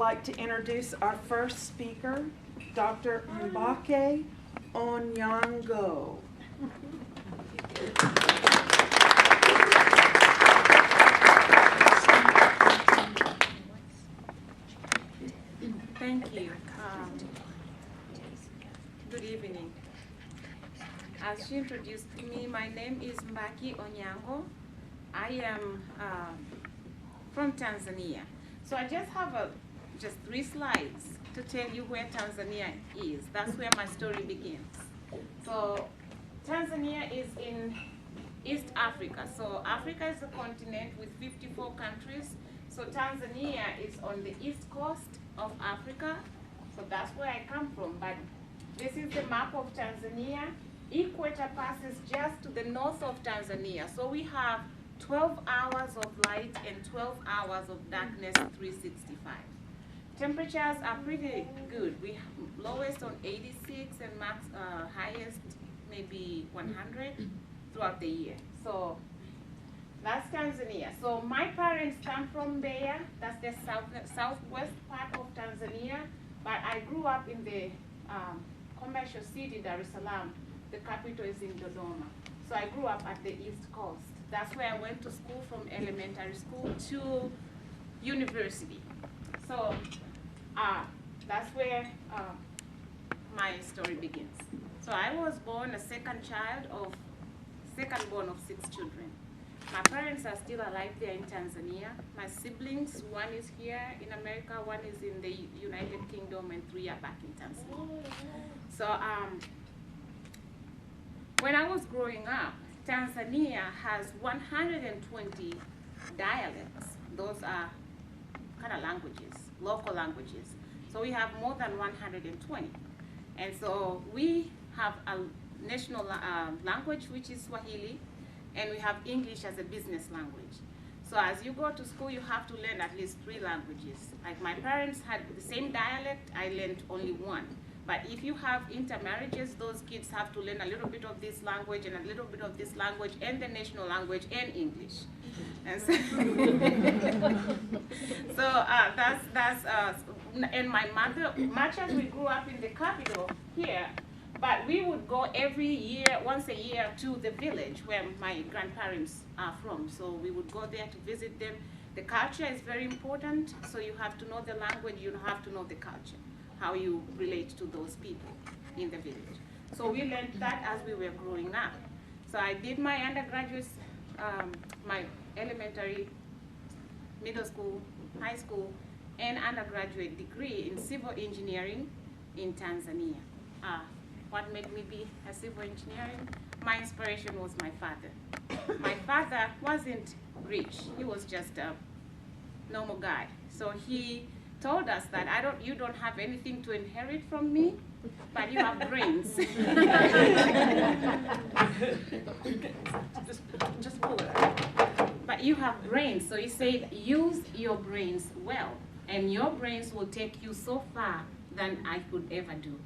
like to introduce our first speaker, Dr. Mbaki Onyango. Thank you. Good evening. As she introduced me, my name is Mbaki Onyango. I am from Tanzania. So I just have just 3 slides to tell you where Tanzania is. That's where my story begins. So Tanzania is in East Africa. So Africa is a continent with 54 countries. So Tanzania is on the east coast of Africa. So that's where I come from. But this is the map of Tanzania. Equator passes just to the north of Tanzania. So we have 12 hours of light and 12 hours of darkness, 365. Temperatures are pretty good. We have lowest on 86 and max highest maybe 100 throughout the year. So that's Tanzania. So my parents come from there. That's the southwest part of Tanzania. But I grew up in the commercial city, Dar es Salaam. The capital is in Dodoma. So I grew up at the East Coast. That's where I went to school from elementary school to university. So that's where my story begins. So I was born a second born of 6 children. My parents are still alive there in Tanzania. My siblings, one is here in America, one is in the United Kingdom, and 3 are back in Tanzania. So when I was growing up, Tanzania has 120 dialects. Those are kind of languages, local languages. So we have more than 120. And so we have a national language, which is Swahili, and we have English as a business language. So as you go to school, you have to learn at least 3 languages. Like my parents had the same dialect, I learned only 1. But if you have intermarriages, those kids have to learn a little bit of this language and a little bit of this language and the national language and English. And so, and my mother, much as we grew up in the capital here, but we would go every year, once a year, to the village where my grandparents are from. So we would go there to visit them. The culture is very important, so you have to know the language, you have to know the culture, how you relate to those people in the village. So we learned that as we were growing up. So I did my undergraduate, my elementary, middle school, high school, and undergraduate degree in civil engineering in Tanzania. What made me be a civil engineering? My inspiration was my father. My father wasn't rich. He was just a normal guy. So he told us that you don't have anything to inherit from me, but you have brains. Just pull it out. But you have brains. So he said, use your brains well, and your brains will take you so far than I could ever do.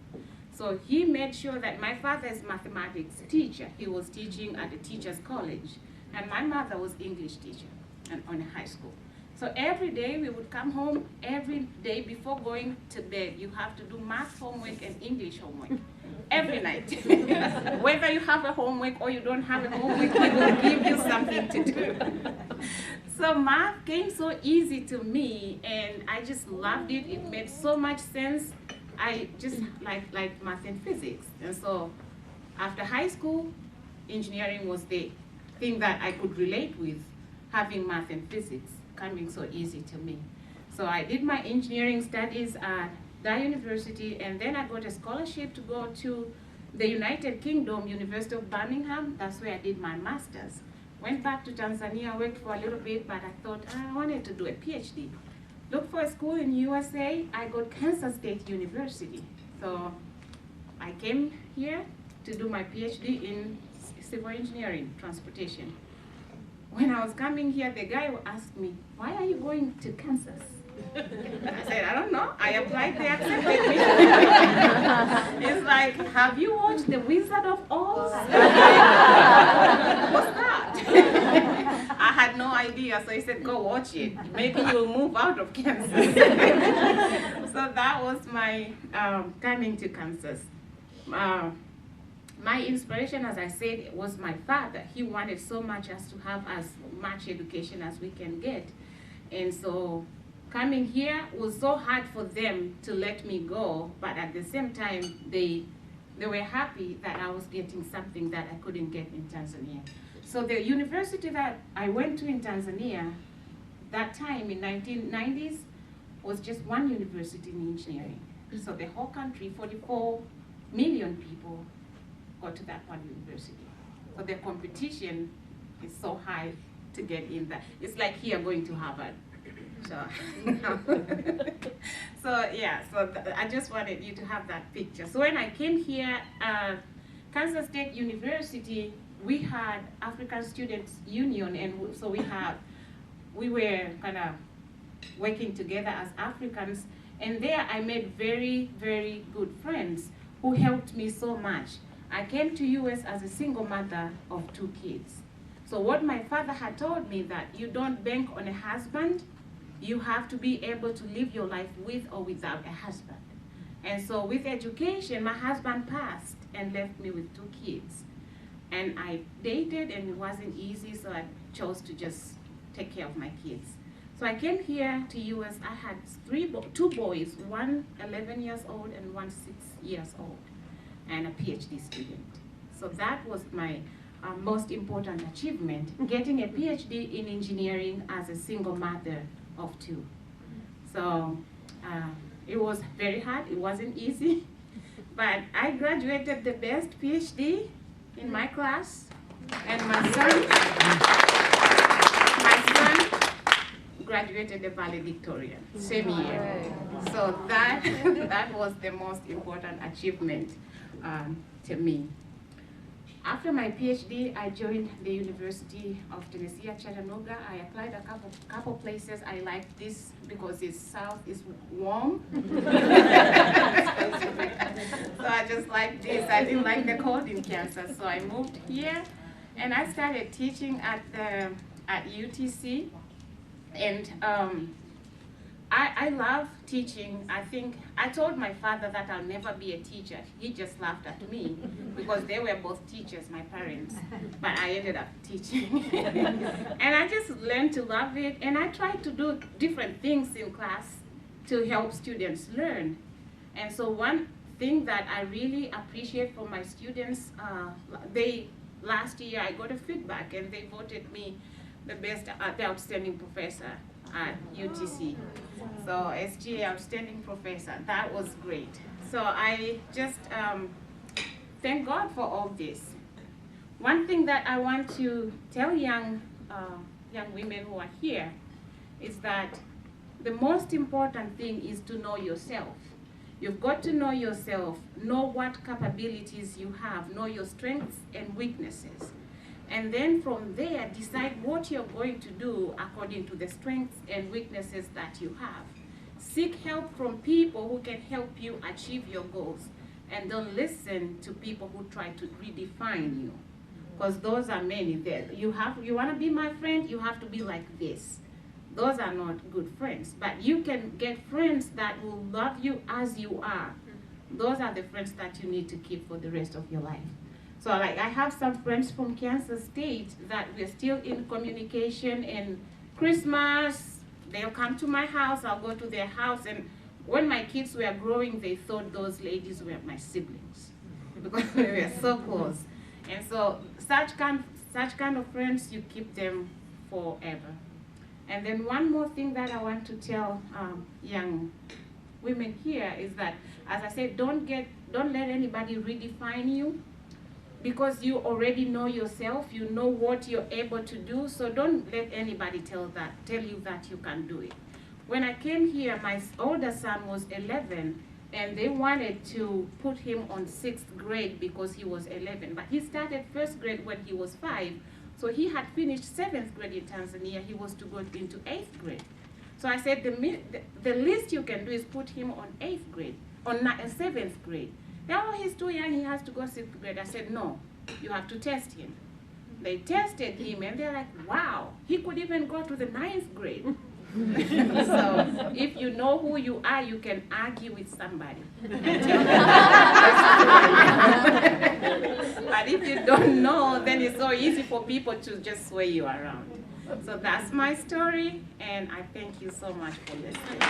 So he made sure that my father is mathematics teacher. He was teaching at the teacher's college, and my mother was English teacher and on a high school. So every day we would come home, every day before going to bed, you have to do math homework and English homework. Every night. Whether you have a homework or you don't have a homework, he will give you something to do. So math came so easy to me, and I just loved it. It made so much sense. I just like math and physics. And so after high school, engineering was the thing that I could relate with, having math and physics coming so easy to me. So I did my engineering studies at that university, and then I got a scholarship to go to the United Kingdom, University of Birmingham. That's where I did my master's. Went back to Tanzania, worked for a little bit, but I thought I wanted to do a PhD. Looked for a school in USA. I got Kansas State University. So I came here to do my PhD in civil engineering, transportation. When I was coming here, the guy asked me, why are you going to Kansas? I said, I don't know. I applied, they accepted me. It's like, have you watched The Wizard of Oz? What's that? I had no idea. So he said, go watch it. Maybe you'll move out of Kansas. So that was my coming to Kansas. My inspiration, as I said, was my father. He wanted so much us to have as much education as we can get. And so coming here was so hard for them to let me go, but at the same time, they were happy that I was getting something that I couldn't get in Tanzania. So the university that I went to in Tanzania, that time in 1990s, was just one university in engineering. So the whole country, 44 million people, go to that one university. So the competition is so high to get in there. It's like here going to Harvard. So, I just wanted you to have that picture. So when I came here, Kansas State University, we had African Students Union, and so we were kind of working together as Africans, and there I made very, very good friends who helped me so much. I came to US as a single mother of 2 kids. So what my father had told me that you don't bank on a husband, you have to be able to live your life with or without a husband. And so with education, my husband passed and left me with 2 kids. And I dated and it wasn't easy, so I chose to just take care of my kids. So I came here to US, I had 2 boys, one 11 years old and one 6 years old, and a PhD student. So that was my most important achievement, getting a PhD in engineering as a single mother of 2. So it was very hard, it wasn't easy, but I graduated the best PhD in my class, and my son graduated the valedictorian, same year. So that was the most important achievement to me. After my PhD, I joined the University of Tennessee at Chattanooga. I applied a couple places. I liked this because it's south, it's warm. So I just liked this. I didn't like the cold in Kansas, so I moved here, and I started teaching at UTC. And I love teaching. I think I told my father that I'll never be a teacher. He just laughed at me because they were both teachers, my parents, but I ended up teaching. And I just learned to love it, and I tried to do different things in class to help students learn. And so one thing that I really appreciate from my students, last year I got a feedback and they voted me the outstanding professor at UTC. So SGA outstanding professor, that was great. So I just thank God for all this. One thing that I want to tell young women who are here is that the most important thing is to know yourself. You've got to know yourself, know what capabilities you have, know your strengths and weaknesses. And then from there, decide what you're going to do according to the strengths and weaknesses that you have. Seek help from people who can help you achieve your goals. And don't listen to people who try to redefine you. Because those are many there. You want to be my friend, you have to be like this. Those are not good friends. But you can get friends that will love you as you are. Those are the friends that you need to keep for the rest of your life. So like I have some friends from Kansas State that we're still in communication, and Christmas, they'll come to my house, I'll go to their house, and when my kids were growing, they thought those ladies were my siblings because we were so close. And so such kind of friends, you keep them forever. And then one more thing that I want to tell young women here is that, as I said, don't let anybody redefine you, because you already know yourself, you know what you're able to do, so don't let anybody tell you that you can do it. When I came here, my older son was 11, and they wanted to put him on 6th grade because he was 11, but he started 1st grade when he was 5, so he had finished 7th grade in Tanzania, he was to go into 8th grade. So I said, the least you can do is put him on 8th grade, on 7th grade. Oh, he's too young, he has to go 6th grade. I said, no, you have to test him. They tested him and they're like, wow, he could even go to the 9th grade. So if you know who you are, you can argue with somebody. And tell them but if you don't know, then it's so easy for people to just sway you around. So that's my story, and I thank you so much for listening.